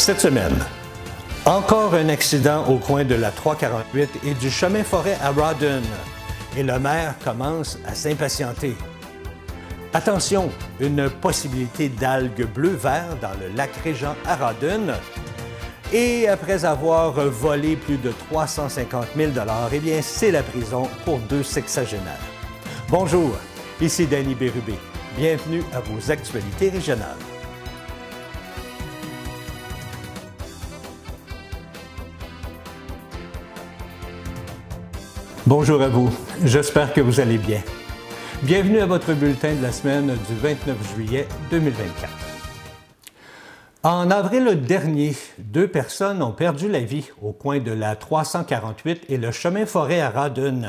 Cette semaine, encore un accident au coin de la 348 et du chemin forêt à Rawdon. Et le maire commence à s'impatienter. Attention, une possibilité d'algues bleu-vert dans le lac Régent à Rawdon. Et après avoir volé plus de 350 000 $, eh bien, c'est la prison pour 2 sexagénaires. Bonjour, ici Danny Bérubé. Bienvenue à vos actualités régionales. Bonjour à vous, j'espère que vous allez bien. Bienvenue à votre bulletin de la semaine du 29 juillet 2024. En avril dernier, 2 personnes ont perdu la vie au coin de la 348 et le chemin forêt à Rawdon.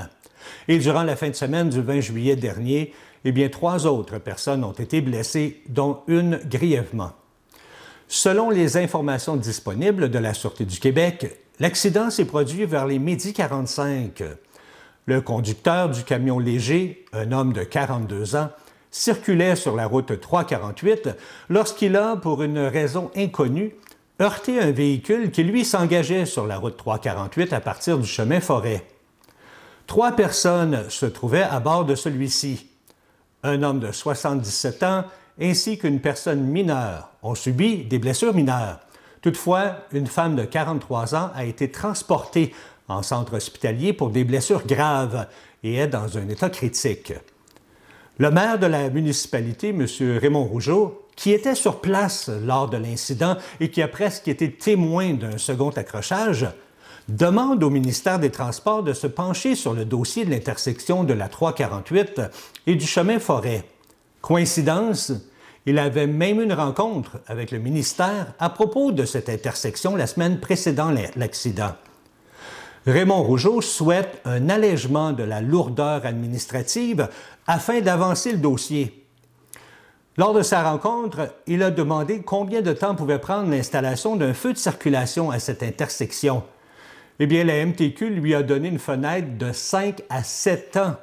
Et durant la fin de semaine du 20 juillet dernier, eh bien, 3 autres personnes ont été blessées, dont une grièvement. Selon les informations disponibles de la Sûreté du Québec, l'accident s'est produit vers les 12h45. Le conducteur du camion léger, un homme de 42 ans, circulait sur la route 348 lorsqu'il a, pour une raison inconnue, heurté un véhicule qui, lui, s'engageait sur la route 348 à partir du chemin forêt. 3 personnes se trouvaient à bord de celui-ci. Un homme de 77 ans ainsi qu'une personne mineure ont subi des blessures mineures. Toutefois, une femme de 43 ans a été transportée en centre hospitalier pour des blessures graves et est dans un état critique. Le maire de la municipalité, M. Raymond Rougeau, qui était sur place lors de l'incident et qui a presque été témoin d'un second accrochage, demande au ministère des Transports de se pencher sur le dossier de l'intersection de la 348 et du chemin forêt. Coïncidence, il avait même une rencontre avec le ministère à propos de cette intersection la semaine précédant l'accident. Raymond Rougeau souhaite un allègement de la lourdeur administrative afin d'avancer le dossier. Lors de sa rencontre, il a demandé combien de temps pouvait prendre l'installation d'un feu de circulation à cette intersection. Eh bien, la MTQ lui a donné une fenêtre de 5 à 7 ans.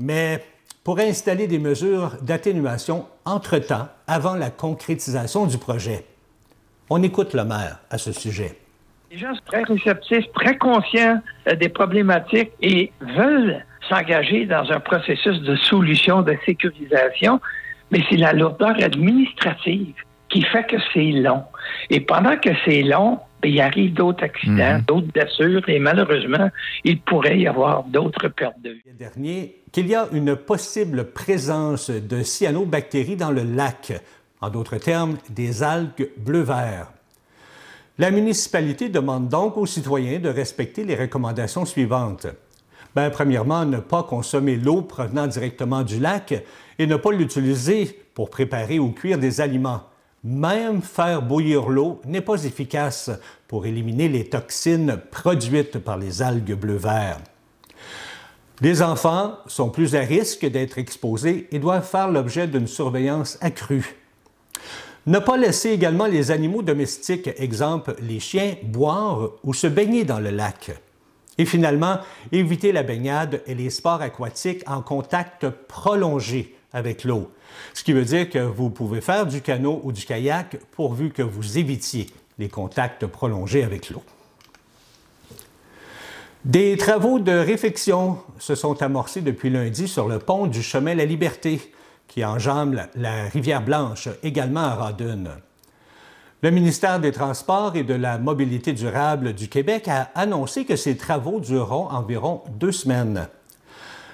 Mais pour installer des mesures d'atténuation entre-temps, avant la concrétisation du projet. On écoute le maire à ce sujet. Les gens sont très réceptifs, très conscients des problématiques et veulent s'engager dans un processus de solution, de sécurisation, mais c'est la lourdeur administrative qui fait que c'est long. Et pendant que c'est long, il arrive d'autres accidents, d'autres blessures et malheureusement, il pourrait y avoir d'autres pertes de vie. Dernier, qu'il y a une possible présence de cyanobactéries dans le lac, en d'autres termes, des algues bleu-vert. La municipalité demande donc aux citoyens de respecter les recommandations suivantes. Premièrement, ne pas consommer l'eau provenant directement du lac et ne pas l'utiliser pour préparer ou cuire des aliments. Même faire bouillir l'eau n'est pas efficace pour éliminer les toxines produites par les algues bleu-vert. Les enfants sont plus à risque d'être exposés et doivent faire l'objet d'une surveillance accrue. Ne pas laisser également les animaux domestiques, exemple les chiens, boire ou se baigner dans le lac. Et finalement, éviter la baignade et les sports aquatiques en contact prolongé avec l'eau. Ce qui veut dire que vous pouvez faire du canot ou du kayak pourvu que vous évitiez les contacts prolongés avec l'eau. Des travaux de réfection se sont amorcés depuis lundi sur le pont du chemin La Liberté, qui enjambe la rivière Blanche, également à Rawdon. Le ministère des Transports et de la Mobilité durable du Québec a annoncé que ces travaux dureront environ 2 semaines.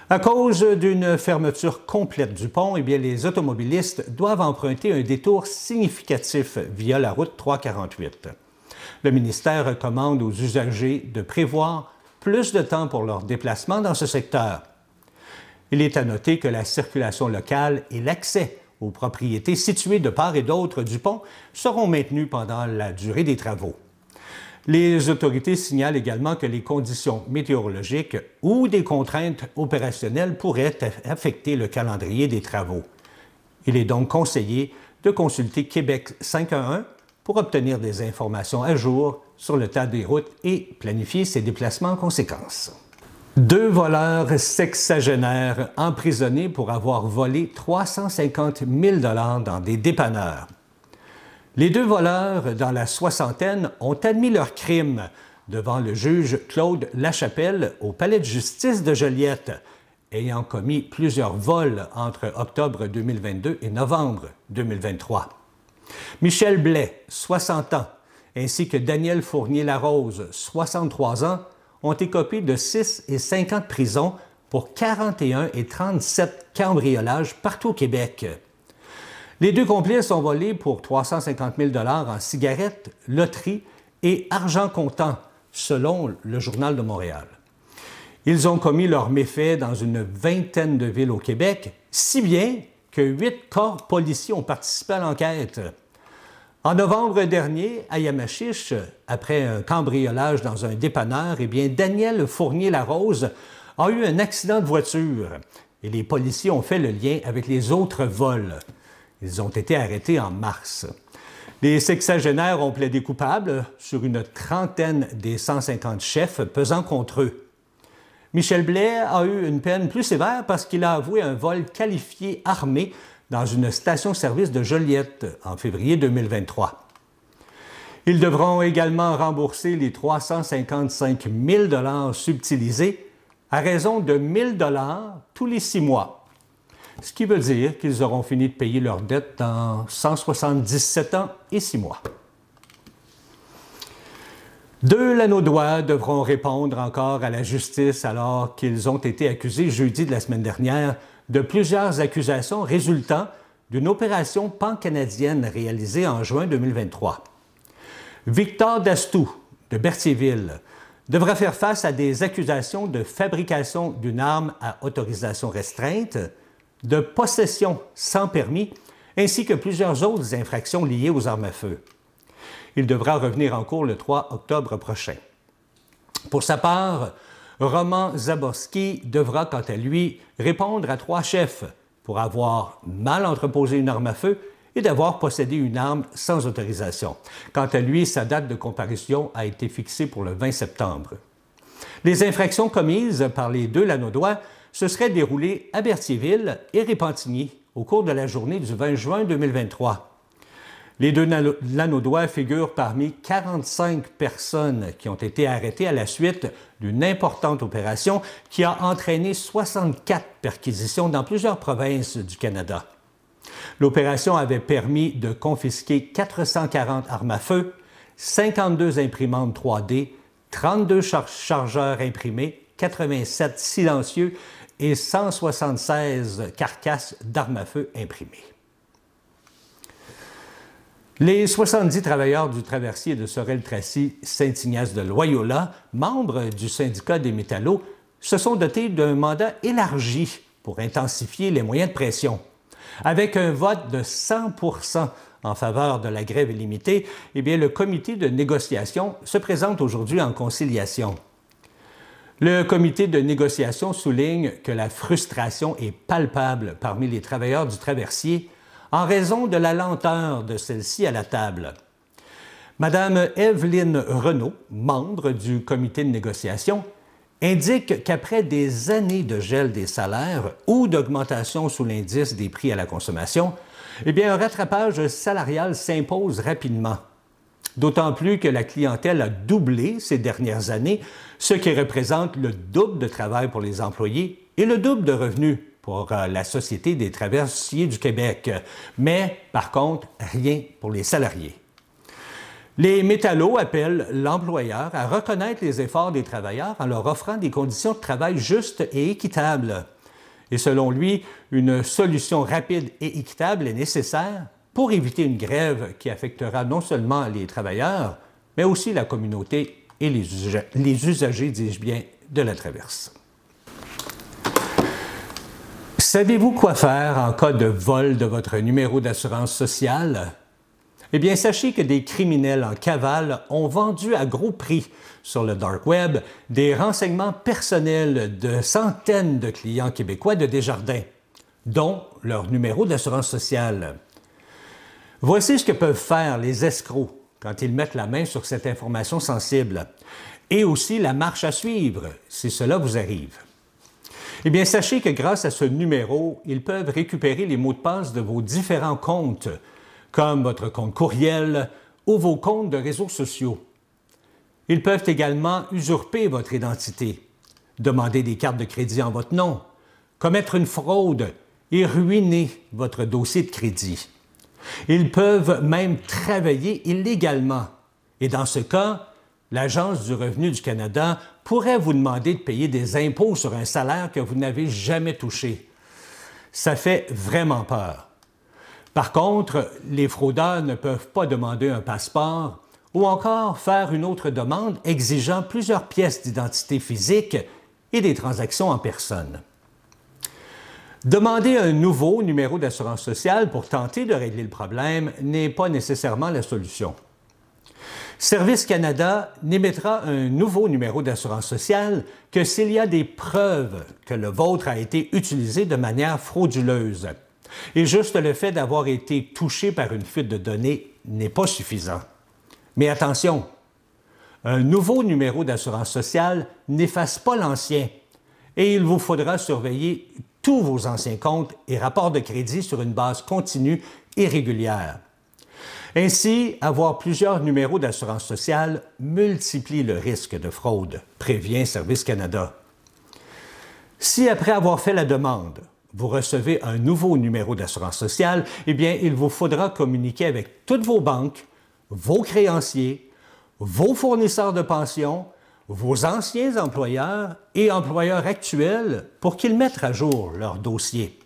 À cause d'une fermeture complète du pont, eh bien, les automobilistes doivent emprunter un détour significatif via la route 348. Le ministère recommande aux usagers de prévoir plus de temps pour leur déplacement dans ce secteur. Il est à noter que la circulation locale et l'accès aux propriétés situées de part et d'autre du pont seront maintenus pendant la durée des travaux. Les autorités signalent également que les conditions météorologiques ou des contraintes opérationnelles pourraient affecter le calendrier des travaux. Il est donc conseillé de consulter Québec 511 pour obtenir des informations à jour sur l'état des routes et planifier ses déplacements en conséquence. 2 voleurs sexagénaires emprisonnés pour avoir volé 350 000 $ dans des dépanneurs. Les deux voleurs, dans la soixantaine, ont admis leur crime devant le juge Claude Lachapelle au palais de justice de Joliette, ayant commis plusieurs vols entre octobre 2022 et novembre 2023. Michel Blais, 60 ans, ainsi que Daniel Fournier-Larose, 63 ans, ont écopé de 6 et 5 ans de prison pour 41 et 37 cambriolages partout au Québec. Les deux complices ont volé pour 350 000 $ en cigarettes, loteries et argent comptant, selon le Journal de Montréal. Ils ont commis leurs méfaits dans une vingtaine de villes au Québec, si bien que 8 corps policiers ont participé à l'enquête. En novembre dernier, à Yamachiche, après un cambriolage dans un dépanneur, Daniel Fournier-Larose a eu un accident de voiture et les policiers ont fait le lien avec les autres vols. Ils ont été arrêtés en mars. Les sexagénaires ont plaidé coupables sur une trentaine des 150 chefs pesant contre eux. Michel Blais a eu une peine plus sévère parce qu'il a avoué un vol qualifié armé dans une station-service de Joliette en février 2023. Ils devront également rembourser les 355 000 $ subtilisés à raison de 1 000 $ tous les 6 mois. Ce qui veut dire qu'ils auront fini de payer leur dette dans 177 ans et 6 mois. 2 Lanaudois devront répondre encore à la justice alors qu'ils ont été accusés jeudi de la semaine dernière de plusieurs accusations résultant d'une opération pan-canadienne réalisée en juin 2023. Victor Dastou, de Berthierville, devra faire face à des accusations de fabrication d'une arme à autorisation restreinte, de possession sans permis, ainsi que plusieurs autres infractions liées aux armes à feu. Il devra revenir en cours le 3 octobre prochain. Pour sa part, Roman Zaborski devra, quant à lui, répondre à 3 chefs pour avoir mal entreposé une arme à feu et d'avoir possédé une arme sans autorisation. Quant à lui, sa date de comparution a été fixée pour le 20 septembre. Les infractions commises par les 2 Lanaudois se seraient déroulées à Berthierville et Repentigny au cours de la journée du 20 juin 2023. Les 2 Lanaudois figurent parmi 45 personnes qui ont été arrêtées à la suite d'une importante opération qui a entraîné 64 perquisitions dans plusieurs provinces du Canada. L'opération avait permis de confisquer 440 armes à feu, 52 imprimantes 3D, 32 chargeurs imprimés, 87 silencieux et 176 carcasses d'armes à feu imprimées. Les 70 travailleurs du traversier de Sorel-Tracy Saint-Ignace de Loyola, membres du syndicat des métallos, se sont dotés d'un mandat élargi pour intensifier les moyens de pression. Avec un vote de 100 % en faveur de la grève illimitée, le comité de négociation se présente aujourd'hui en conciliation. Le comité de négociation souligne que la frustration est palpable parmi les travailleurs du traversier en raison de la lenteur de celle-ci à la table. Madame Evelyne Renaud, membre du comité de négociation, indique qu'après des années de gel des salaires ou d'augmentation sous l'indice des prix à la consommation, un rattrapage salarial s'impose rapidement. D'autant plus que la clientèle a doublé ces dernières années, ce qui représente le double de travail pour les employés et le double de revenus pour la Société des traversiers du Québec. Mais, par contre, rien pour les salariés. Les métallos appellent l'employeur à reconnaître les efforts des travailleurs en leur offrant des conditions de travail justes et équitables. Et selon lui, une solution rapide et équitable est nécessaire pour éviter une grève qui affectera non seulement les travailleurs, mais aussi la communauté et les usagers, dis-je bien, de la traverse. Savez-vous quoi faire en cas de vol de votre numéro d'assurance sociale? Sachez que des criminels en cavale ont vendu à gros prix sur le dark web des renseignements personnels de centaines de clients québécois de Desjardins, dont leur numéro d'assurance sociale. Voici ce que peuvent faire les escrocs quand ils mettent la main sur cette information sensible, et aussi la marche à suivre si cela vous arrive. Sachez que grâce à ce numéro, ils peuvent récupérer les mots de passe de vos différents comptes, comme votre compte courriel ou vos comptes de réseaux sociaux. Ils peuvent également usurper votre identité, demander des cartes de crédit en votre nom, commettre une fraude et ruiner votre dossier de crédit. Ils peuvent même travailler illégalement. Et dans ce cas, l'Agence du revenu du Canada pourrait vous demander de payer des impôts sur un salaire que vous n'avez jamais touché. Ça fait vraiment peur. Par contre, les fraudeurs ne peuvent pas demander un passeport ou encore faire une autre demande exigeant plusieurs pièces d'identité physique et des transactions en personne. Demander un nouveau numéro d'assurance sociale pour tenter de régler le problème n'est pas nécessairement la solution. Service Canada n'émettra un nouveau numéro d'assurance sociale que s'il y a des preuves que le vôtre a été utilisé de manière frauduleuse. Et juste le fait d'avoir été touché par une fuite de données n'est pas suffisant. Mais attention, un nouveau numéro d'assurance sociale n'efface pas l'ancien et il vous faudra surveiller tous vos anciens comptes et rapports de crédit sur une base continue et régulière. Ainsi, avoir plusieurs numéros d'assurance sociale multiplie le risque de fraude, prévient Service Canada. Si après avoir fait la demande, vous recevez un nouveau numéro d'assurance sociale, eh bien, il vous faudra communiquer avec toutes vos banques, vos créanciers, vos fournisseurs de pension, vos anciens employeurs et employeurs actuels pour qu'ils mettent à jour leur dossier.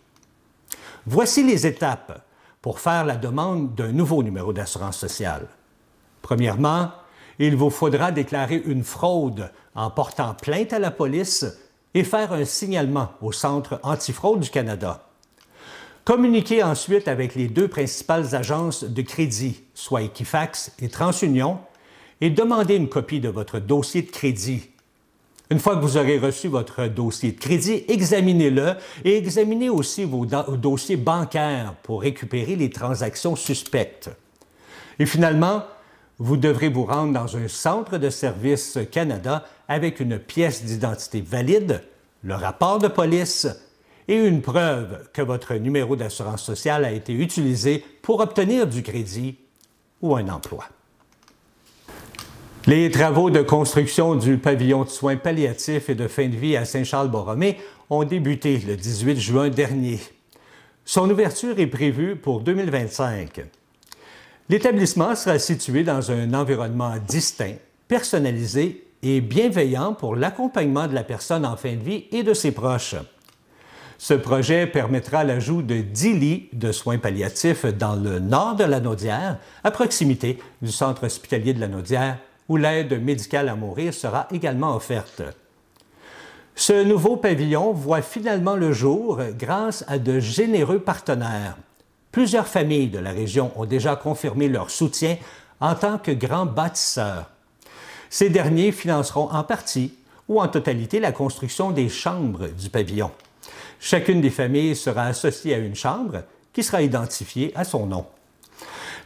Voici les étapes pour faire la demande d'un nouveau numéro d'assurance sociale. Premièrement, il vous faudra déclarer une fraude en portant plainte à la police et faire un signalement au Centre antifraude du Canada. Communiquez ensuite avec les deux principales agences de crédit, soit Equifax et TransUnion, et demandez une copie de votre dossier de crédit. Une fois que vous aurez reçu votre dossier de crédit, examinez-le et examinez aussi vos dossiers bancaires pour récupérer les transactions suspectes. Et finalement, vous devrez vous rendre dans un centre de service Canada avec une pièce d'identité valide, le rapport de police et une preuve que votre numéro d'assurance sociale a été utilisé pour obtenir du crédit ou un emploi. Les travaux de construction du pavillon de soins palliatifs et de fin de vie à Saint-Charles-Borromée ont débuté le 18 juin dernier. Son ouverture est prévue pour 2025. L'établissement sera situé dans un environnement distinct, personnalisé et bienveillant pour l'accompagnement de la personne en fin de vie et de ses proches. Ce projet permettra l'ajout de 10 lits de soins palliatifs dans le nord de Lanaudière, à proximité du centre hospitalier de Lanaudière, où l'aide médicale à mourir sera également offerte. Ce nouveau pavillon voit finalement le jour grâce à de généreux partenaires. Plusieurs familles de la région ont déjà confirmé leur soutien en tant que grands bâtisseurs. Ces derniers financeront en partie ou en totalité la construction des chambres du pavillon. Chacune des familles sera associée à une chambre qui sera identifiée à son nom.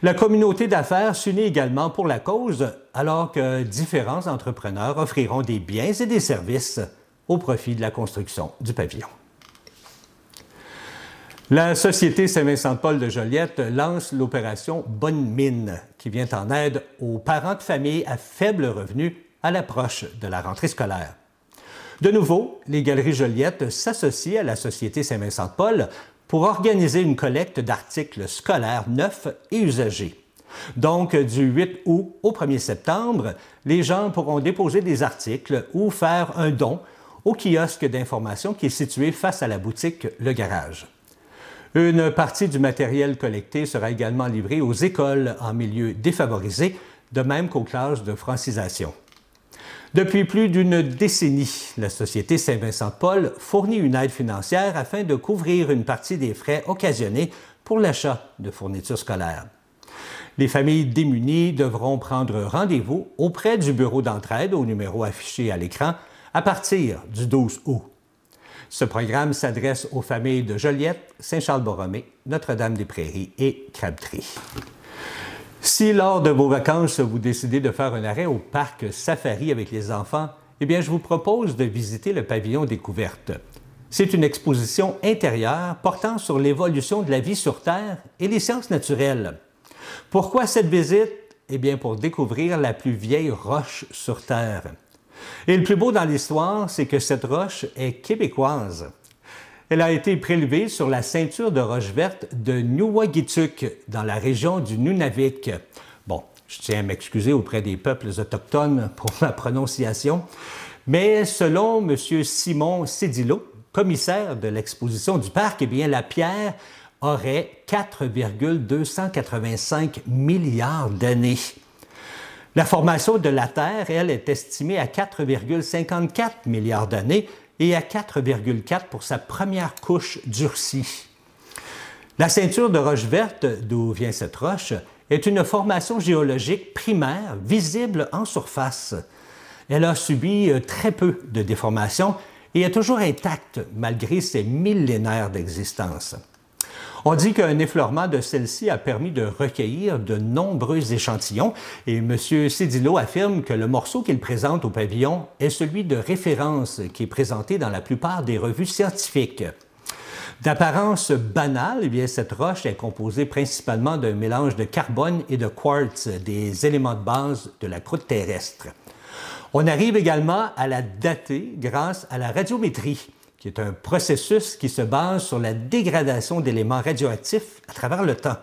La communauté d'affaires s'unit également pour la cause, alors que différents entrepreneurs offriront des biens et des services au profit de la construction du pavillon. La Société Saint-Vincent-de-Paul de Joliette lance l'opération Bonne Mine, qui vient en aide aux parents de famille à faible revenu à l'approche de la rentrée scolaire. De nouveau, les Galeries Joliette s'associent à la Société Saint-Vincent-de-Paul pour organiser une collecte d'articles scolaires neufs et usagés. Donc, du 8 août au 1er septembre, les gens pourront déposer des articles ou faire un don au kiosque d'information qui est situé face à la boutique Le Garage. Une partie du matériel collecté sera également livrée aux écoles en milieu défavorisé, de même qu'aux classes de francisation. Depuis plus d'une décennie, la Société Saint-Vincent-de-Paul fournit une aide financière afin de couvrir une partie des frais occasionnés pour l'achat de fournitures scolaires. Les familles démunies devront prendre rendez-vous auprès du bureau d'entraide au numéro affiché à l'écran à partir du 12 août. Ce programme s'adresse aux familles de Joliette, Saint-Charles-Borromée, Notre-Dame-des-Prairies et Crabtree. Si lors de vos vacances, vous décidez de faire un arrêt au parc Safari avec les enfants, eh bien, je vous propose de visiter le pavillon Découverte. C'est une exposition intérieure portant sur l'évolution de la vie sur Terre et les sciences naturelles. Pourquoi cette visite? Eh bien, pour découvrir la plus vieille roche sur Terre. Et le plus beau dans l'histoire, c'est que cette roche est québécoise. Elle a été prélevée sur la ceinture de roches vertes de Niuagituk, dans la région du Nunavik. Bon, je tiens à m'excuser auprès des peuples autochtones pour ma prononciation, mais selon M. Simon Cédillo, commissaire de l'exposition du parc, eh bien, la pierre aurait 4,285 milliards d'années. La formation de la Terre, elle, est estimée à 4,54 milliards d'années et à 4,4 pour sa première couche durcie. La ceinture de roches vertes, d'où vient cette roche, est une formation géologique primaire visible en surface. Elle a subi très peu de déformations et est toujours intacte malgré ses millénaires d'existence. On dit qu'un effleurement de celle-ci a permis de recueillir de nombreux échantillons et M. Cédillo affirme que le morceau qu'il présente au pavillon est celui de référence qui est présenté dans la plupart des revues scientifiques. D'apparence banale, eh bien, cette roche est composée principalement d'un mélange de carbone et de quartz, des éléments de base de la croûte terrestre. On arrive également à la dater grâce à la radiométrie, qui est un processus qui se base sur la dégradation d'éléments radioactifs à travers le temps.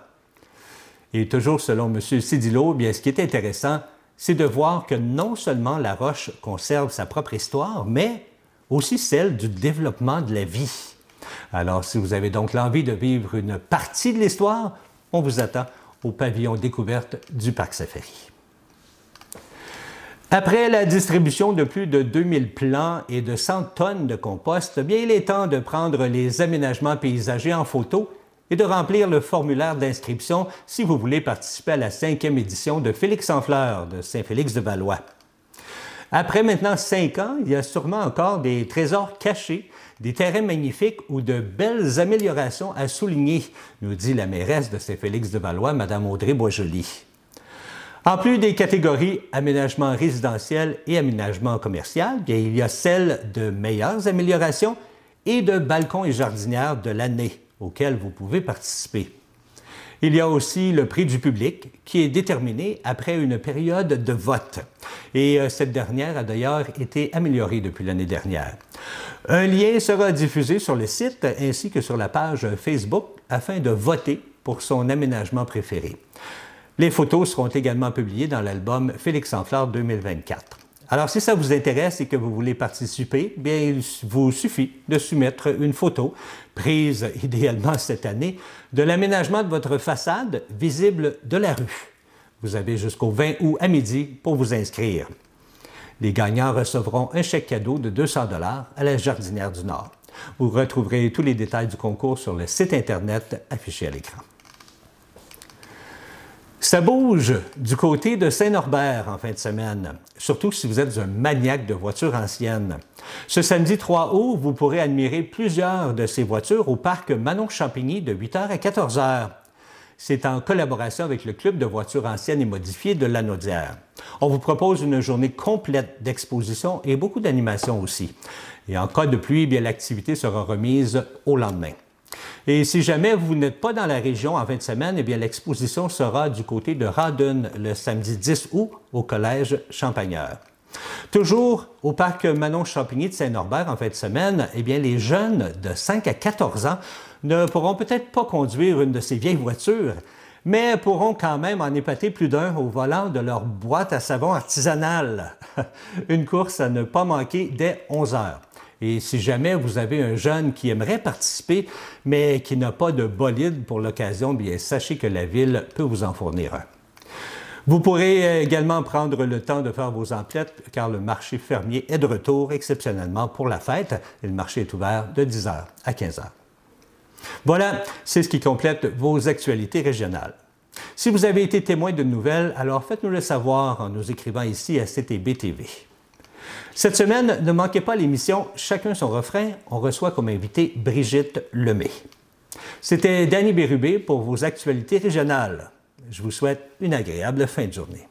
Et toujours selon M. Cédillo, bien, ce qui est intéressant, c'est de voir que non seulement la roche conserve sa propre histoire, mais aussi celle du développement de la vie. Alors, si vous avez donc l'envie de vivre une partie de l'histoire, on vous attend au pavillon découverte du Parc Safari. Après la distribution de plus de 2000 plants et de 100 tonnes de compost, bien, il est temps de prendre les aménagements paysagers en photo et de remplir le formulaire d'inscription si vous voulez participer à la 5e édition de Félix en fleurs de Saint-Félix-de-Valois. Après maintenant 5 ans, il y a sûrement encore des trésors cachés, des terrains magnifiques ou de belles améliorations à souligner, nous dit la mairesse de Saint-Félix-de-Valois, Mme Audrey Boisjoli. En plus des catégories aménagement résidentiel et aménagement commercial, bien, il y a celle de meilleures améliorations et de balcons et jardinières de l'année auxquels vous pouvez participer. Il y a aussi le prix du public qui est déterminé après une période de vote. Et cette dernière a d'ailleurs été améliorée depuis l'année dernière. Un lien sera diffusé sur le site ainsi que sur la page Facebook afin de voter pour son aménagement préféré. Les photos seront également publiées dans l'album Félix en fleurs 2024. Alors, si ça vous intéresse et que vous voulez participer, bien, il vous suffit de soumettre une photo, prise idéalement cette année, de l'aménagement de votre façade visible de la rue. Vous avez jusqu'au 20 août à midi pour vous inscrire. Les gagnants recevront un chèque cadeau de 200 $ à la Jardinière du Nord. Vous retrouverez tous les détails du concours sur le site Internet affiché à l'écran. Ça bouge du côté de Saint-Norbert en fin de semaine, surtout si vous êtes un maniaque de voitures anciennes. Ce samedi 3 août, vous pourrez admirer plusieurs de ces voitures au parc Manon-Champigny de 8h à 14h. C'est en collaboration avec le Club de voitures anciennes et modifiées de Lanaudière. On vous propose une journée complète d'exposition et beaucoup d'animation aussi. Et en cas de pluie, bien, l'activité sera remise au lendemain. Et si jamais vous n'êtes pas dans la région en fin de semaine, eh bien, l'exposition sera du côté de Radun le samedi 10 août au Collège Champagneur. Toujours au parc Manon-Champigny de Saint-Norbert en fin de semaine, eh bien, les jeunes de 5 à 14 ans ne pourront peut-être pas conduire une de ces vieilles voitures, mais pourront quand même en épater plus d'un au volant de leur boîte à savon artisanale. Une course à ne pas manquer dès 11 heures. Et si jamais vous avez un jeune qui aimerait participer, mais qui n'a pas de bolide pour l'occasion, bien, sachez que la ville peut vous en fournir un. Vous pourrez également prendre le temps de faire vos emplettes, car le marché fermier est de retour exceptionnellement pour la fête, et le marché est ouvert de 10h à 15h. Voilà, c'est ce qui complète vos actualités régionales. Si vous avez été témoin de nouvelles, alors faites-nous le savoir en nous écrivant ici à CTB TV. Cette semaine, ne manquez pas l'émission « Chacun son refrain ». On reçoit comme invité Brigitte Lemay. C'était Danny Bérubé pour vos actualités régionales. Je vous souhaite une agréable fin de journée.